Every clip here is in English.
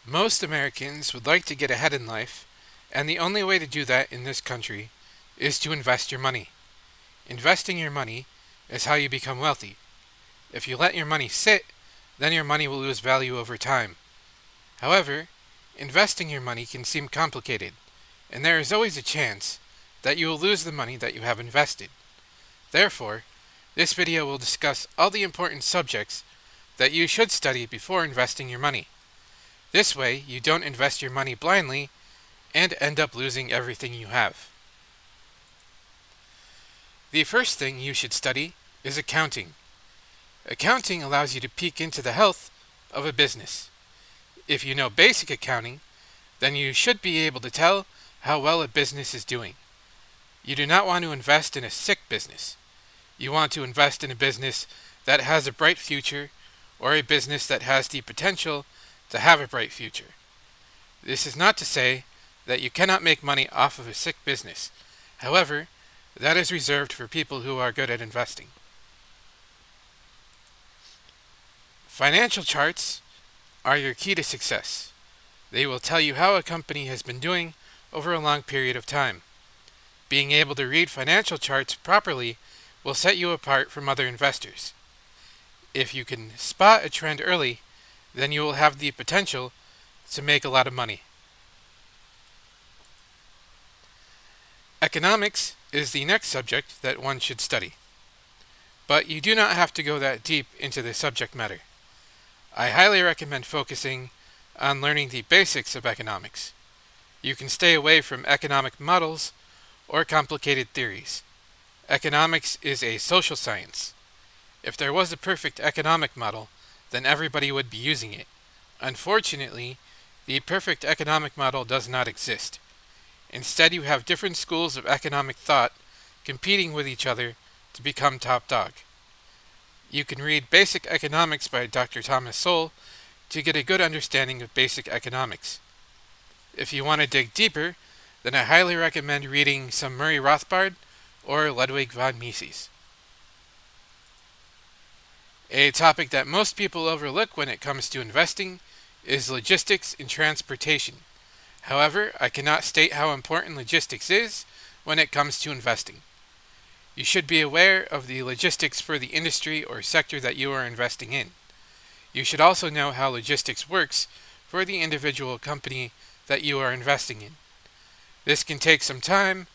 Most Americans would like to get ahead in life, and the only way to do that in this country is to invest your money. Investing your money is how you become wealthy. If you let your money sit, then your money will lose value over time. However, investing your money can seem complicated, and there is always a chance that you will lose the money that you have invested. Therefore, this video will discuss all the important subjects that you should study before investing your money. This way, you don't invest your money blindly and end up losing everything you have. The first thing you should study is accounting. Accounting allows you to peek into the health of a business. If you know basic accounting, then you should be able to tell how well a business is doing. You do not want to invest in a sick business. You want to invest in a business that has a bright future, or a business that has the potential to have a bright future. This is not to say that you cannot make money off of a sick business. However, that is reserved for people who are good at investing. Financial charts are your key to success. They will tell you how a company has been doing over a long period of time. Being able to read financial charts properly will set you apart from other investors. If you can spot a trend early, then you will have the potential to make a lot of money. Economics is the next subject that one should study. But you do not have to go that deep into the subject matter. I highly recommend focusing on learning the basics of economics. You can stay away from economic models or complicated theories. Economics is a social science. If there was a perfect economic model, then everybody would be using it. Unfortunately, the perfect economic model does not exist. Instead, you have different schools of economic thought competing with each other to become top dog. You can read Basic Economics by Dr. Thomas Sowell to get a good understanding of basic economics. If you want to dig deeper, then I highly recommend reading some Murray Rothbard or Ludwig von Mises. A topic that most people overlook when it comes to investing is logistics and transportation. However, I cannot state how important logistics is when it comes to investing. You should be aware of the logistics for the industry or sector that you are investing in. You should also know how logistics works for the individual company that you are investing in. This can take some time,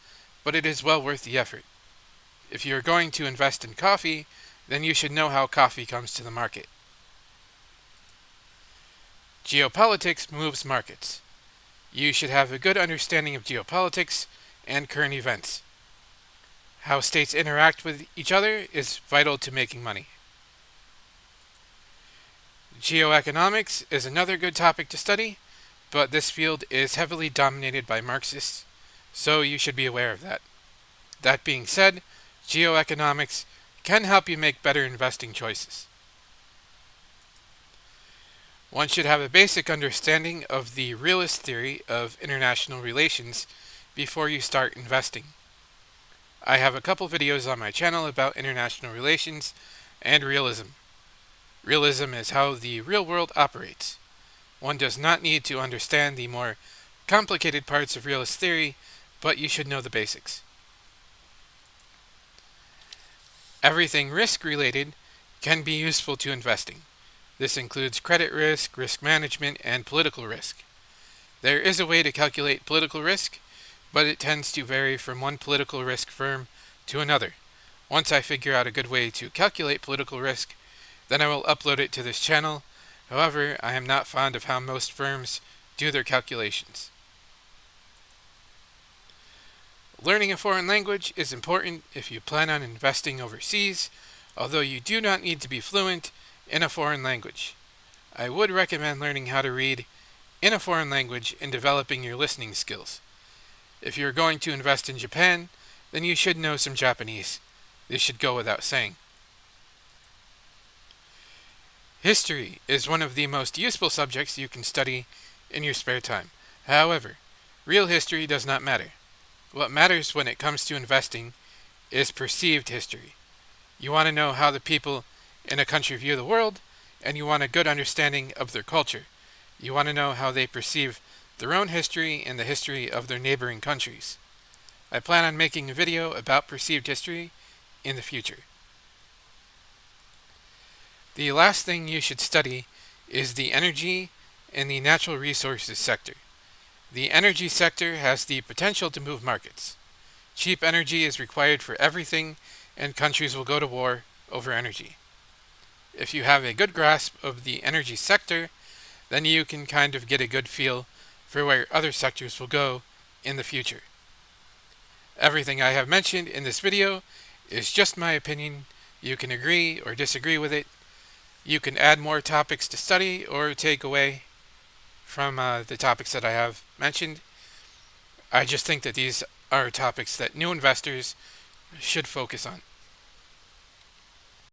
but it is well worth the effort. If you are going to invest in coffee, then you should know how coffee comes to the market. Geopolitics moves markets. You should have a good understanding of geopolitics and current events. How states interact with each other is vital to making money. Geoeconomics is another good topic to study, but this field is heavily dominated by Marxists, so you should be aware of that. That being said, geoeconomics can help you make better investing choices. One should have a basic understanding of the realist theory of international relations before you start investing. I have a couple videos on my channel about international relations and realism. Realism is how the real world operates. One does not need to understand the more complicated parts of realist theory, but you should know the basics. Everything risk-related can be useful to investing. This includes credit risk, risk management, and political risk. There is a way to calculate political risk, but it tends to vary from one political risk firm to another. Once I figure out a good way to calculate political risk, then I will upload it to this channel. However, I am not fond of how most firms do their calculations. Learning a foreign language is important if you plan on investing overseas, although you do not need to be fluent in a foreign language. I would recommend learning how to read in a foreign language and developing your listening skills. If you're going to invest in Japan, then you should know some Japanese. This should go without saying. History is one of the most useful subjects you can study in your spare time. However, real history does not matter. What matters when it comes to investing is perceived history. You want to know how the people in a country view the world, and you want a good understanding of their culture. You want to know how they perceive their own history and the history of their neighboring countries. I plan on making a video about perceived history in the future. The last thing you should study is the energy and the natural resources sector. The energy sector has the potential to move markets. Cheap energy is required for everything, and countries will go to war over energy. If you have a good grasp of the energy sector, then you can kind of get a good feel for where other sectors will go in the future. Everything I have mentioned in this video is just my opinion. You can agree or disagree with it. You can add more topics to study or take away from the topics that I have mentioned. I just think that these are topics that new investors should focus on.